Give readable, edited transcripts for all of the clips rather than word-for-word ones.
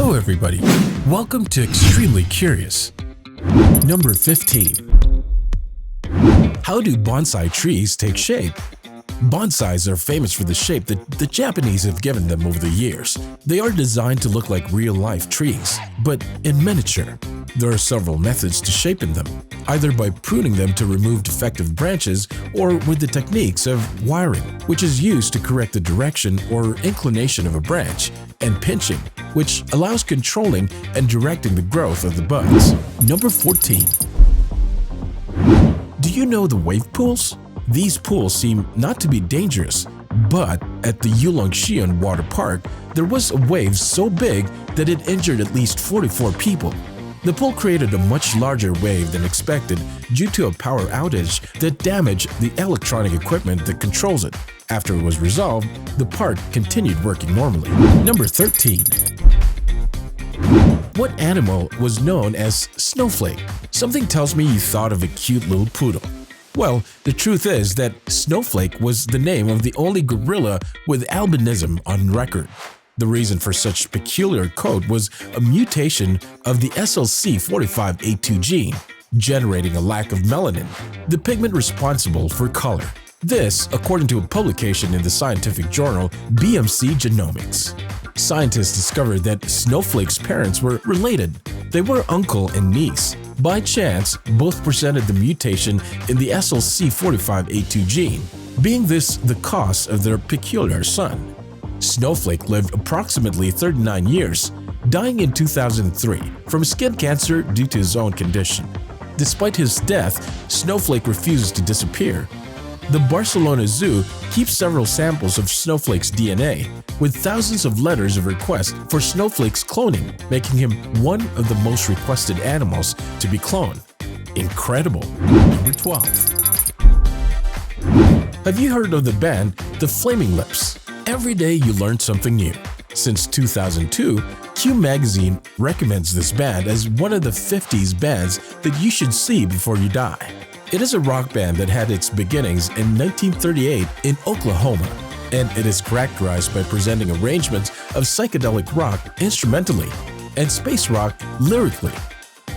Hello everybody, welcome to Extremely Curious. Number 15. How do bonsai trees take shape? Bonsais are famous for the shape that the Japanese have given them over the years. They are designed to look like real-life trees, but in miniature. There are several methods to shaping them, either by pruning them to remove defective branches or with the techniques of wiring, which is used to correct the direction or inclination of a branch, and pinching, which allows controlling and directing the growth of the buds. Number 14. Do you know the wave pools? These pools seem not to be dangerous, but at the Yulongxian Water Park, there was a wave so big that it injured at least 44 people. The pool created a much larger wave than expected due to a power outage that damaged the electronic equipment that controls it. After it was resolved, the park continued working normally. Number 13. What animal was known as Snowflake? Something tells me you thought of a cute little poodle. Well, the truth is that Snowflake was the name of the only gorilla with albinism on record. The reason for such peculiar coat was a mutation of the SLC45A2 gene, generating a lack of melanin, the pigment responsible for color. This, according to a publication in the scientific journal BMC Genomics. Scientists discovered that Snowflake's parents were related. They were uncle and niece. By chance, both presented the mutation in the SLC45A2 gene, being this the cause of their peculiar son. Snowflake lived approximately 39 years, dying in 2003 from skin cancer due to his own condition. Despite his death, Snowflake refuses to disappear. The Barcelona Zoo keeps several samples of Snowflake's DNA, with thousands of letters of request for Snowflake's cloning, making him one of the most requested animals to be cloned. Incredible! Number 12. Have you heard of the band The Flaming Lips? Every day you learn something new. Since 2002, Q Magazine recommends this band as one of the 50s bands that you should see before you die. It is a rock band that had its beginnings in 1938 in Oklahoma, and it is characterized by presenting arrangements of psychedelic rock instrumentally and space rock lyrically.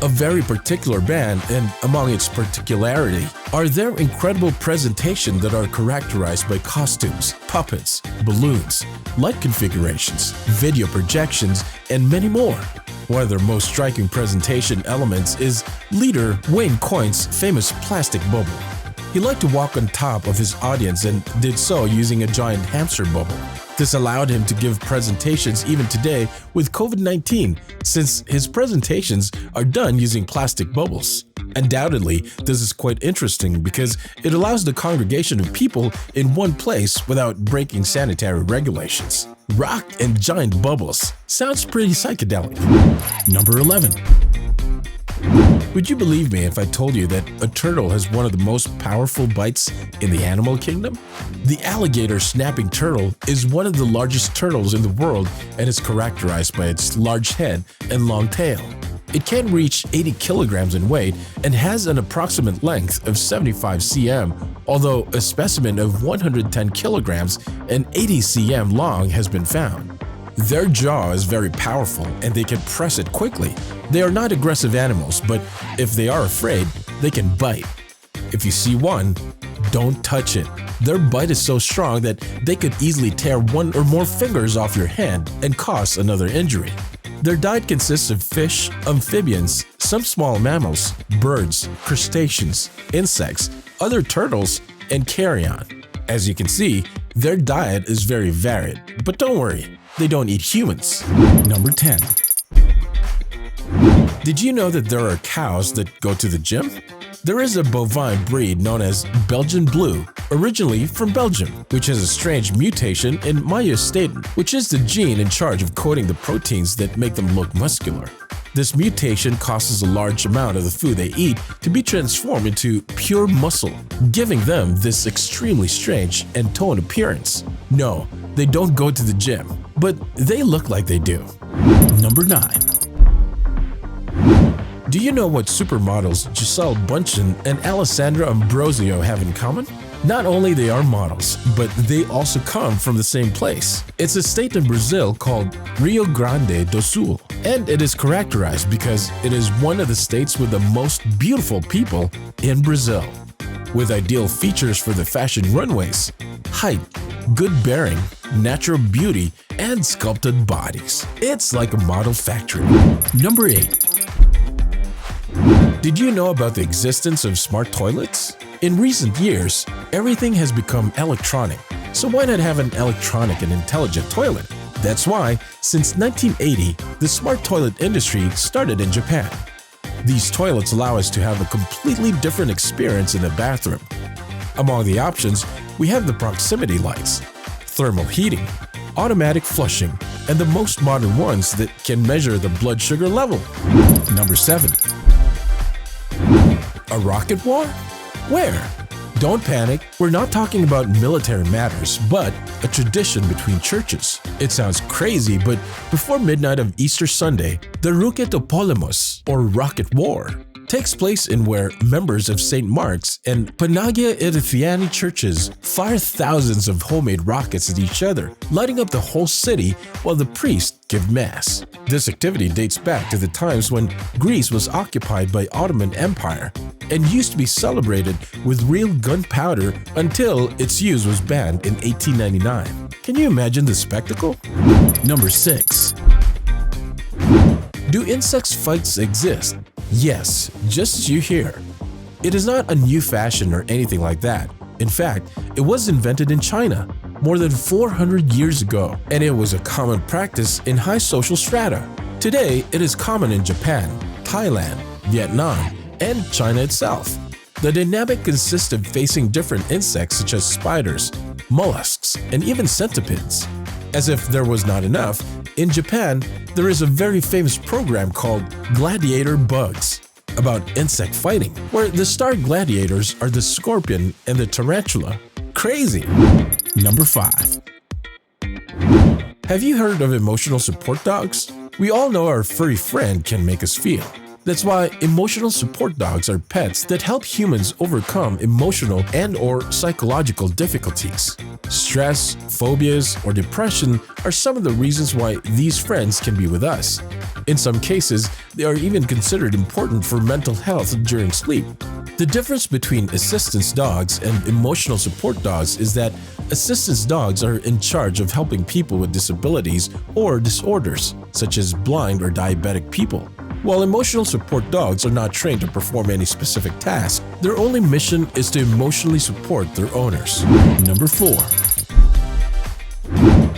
A very particular band, and among its particularity are their incredible presentation that are characterized by costumes, puppets, balloons, light configurations, video projections, and many more. One of their most striking presentation elements is leader Wayne Coyne's famous plastic bubble. He liked to walk on top of his audience and did so using a giant hamster bubble. This allowed him to give presentations even today with COVID-19, since his presentations are done using plastic bubbles. Undoubtedly, this is quite interesting because it allows the congregation of people in one place without breaking sanitary regulations. Rock and giant bubbles. Sounds pretty psychedelic. Number 11. Would you believe me if I told you that a turtle has one of the most powerful bites in the animal kingdom? The alligator snapping turtle is one of the largest turtles in the world and is characterized by its large head and long tail. It can reach 80 kilograms in weight and has an approximate length of 75 cm, although a specimen of 110 kilograms and 80 cm long has been found. Their jaw is very powerful and they can press it quickly. They are not aggressive animals, but if they are afraid, they can bite. If you see one, don't touch it. Their bite is so strong that they could easily tear one or more fingers off your hand and cause another injury. Their diet consists of fish, amphibians, some small mammals, birds, crustaceans, insects, other turtles, and carrion. As you can see, their diet is very varied, but don't worry, they don't eat humans. Number 10. Did you know that there are cows that go to the gym? There is a bovine breed known as Belgian Blue, originally from Belgium, which has a strange mutation in myostatin, which is the gene in charge of coding the proteins that make them look muscular. This mutation causes a large amount of the food they eat to be transformed into pure muscle, giving them this extremely strange and toned appearance. No, they don't go to the gym, but they look like they do. Number 9. Do you know what supermodels Gisele Bündchen and Alessandra Ambrosio have in common? Not only they are models, but they also come from the same place. It's a state in Brazil called Rio Grande do Sul, and it is characterized because it is one of the states with the most beautiful people in Brazil. With ideal features for the fashion runways, height, good bearing, natural beauty, and sculpted bodies. It's like a model factory. Number 8. Did you know about the existence of smart toilets? In recent years, everything has become electronic, so why not have an electronic and intelligent toilet? That's why, since 1980, the smart toilet industry started in Japan. These toilets allow us to have a completely different experience in the bathroom. Among the options, we have the proximity lights, thermal heating, automatic flushing, and the most modern ones that can measure the blood sugar level. Number 7. A rocket war? Where? Don't panic, we're not talking about military matters, but a tradition between churches. It sounds crazy, but before midnight of Easter Sunday, the Rocketopolemos, or Rocket War, takes place in where members of St. Mark's and Panagia Erithiani churches fire thousands of homemade rockets at each other, lighting up the whole city while the priests give mass. This activity dates back to the times when Greece was occupied by Ottoman Empire and used to be celebrated with real gunpowder until its use was banned in 1899. Can you imagine the spectacle? Number 6. Do insect fights exist? Yes, just as you hear. It is not a new fashion or anything like that. In fact, it was invented in China more than 400 years ago, and it was a common practice in high social strata. Today, it is common in Japan, Thailand, Vietnam, and China itself. The dynamic consists of facing different insects such as spiders, mollusks, and even centipedes. As if there was not enough, in Japan, there is a very famous program called Gladiator Bugs about insect fighting, where the star gladiators are the scorpion and the tarantula. Crazy! Number 5. Have you heard of emotional support dogs? We all know our furry friend can make us feel. That's why emotional support dogs are pets that help humans overcome emotional and/or psychological difficulties. Stress, phobias, or depression are some of the reasons why these friends can be with us. In some cases, they are even considered important for mental health during sleep. The difference between assistance dogs and emotional support dogs is that assistance dogs are in charge of helping people with disabilities or disorders, such as blind or diabetic people. While emotional support dogs are not trained to perform any specific task, their only mission is to emotionally support their owners. Number 4.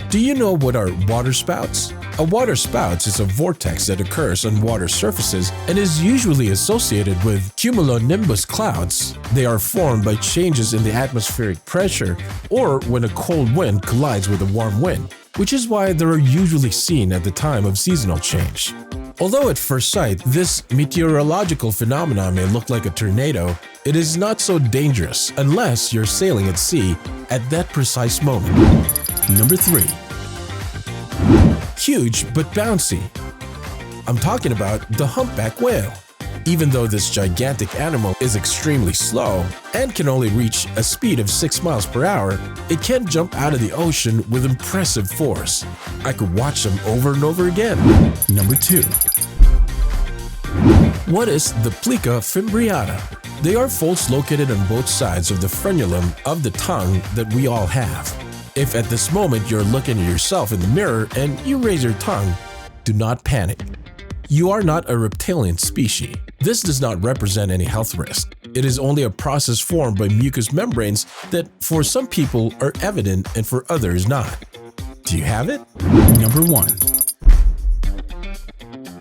Do you know what are water spouts? A water spout is a vortex that occurs on water surfaces and is usually associated with cumulonimbus clouds. They are formed by changes in the atmospheric pressure or when a cold wind collides with a warm wind, which is why they are usually seen at the time of seasonal change. Although at first sight, this meteorological phenomenon may look like a tornado, it is not so dangerous unless you're sailing at sea at that precise moment. Number 3. Huge but bouncy. I'm talking about the humpback whale. Even though this gigantic animal is extremely slow and can only reach a speed of 6 miles per hour, it can jump out of the ocean with impressive force. I could watch them over and over again. Number 2. What is the Plica fimbriata? They are folds located on both sides of the frenulum of the tongue that we all have. If at this moment you're looking at yourself in the mirror and you raise your tongue, do not panic. You are not a reptilian species. This does not represent any health risk. It is only a process formed by mucous membranes that for some people are evident and for others not. Do you have it? Number 1.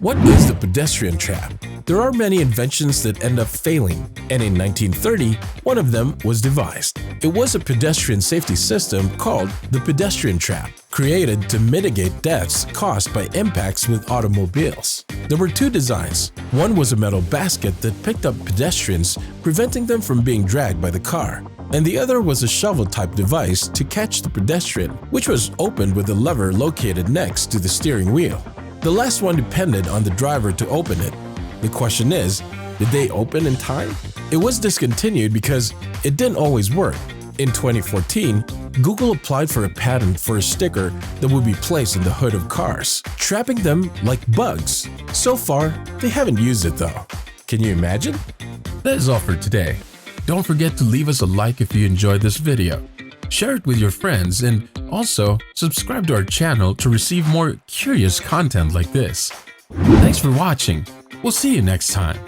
What is the pedestrian trap? There are many inventions that end up failing, and in 1930, one of them was devised. It was a pedestrian safety system called the pedestrian trap, created to mitigate deaths caused by impacts with automobiles. There were 2 designs. One was a metal basket that picked up pedestrians, preventing them from being dragged by the car, and the other was a shovel-type device to catch the pedestrian, which was opened with a lever located next to the steering wheel. The last one depended on the driver to open it. The question is, did they open in time? It was discontinued because it didn't always work. In 2014, Google applied for a patent for a sticker that would be placed in the hood of cars, trapping them like bugs. So far, they haven't used it though. Can you imagine? That is all for today. Don't forget to leave us a like if you enjoyed this video. Share it with your friends and also subscribe to our channel to receive more curious content like this. Thanks for watching. We'll see you next time.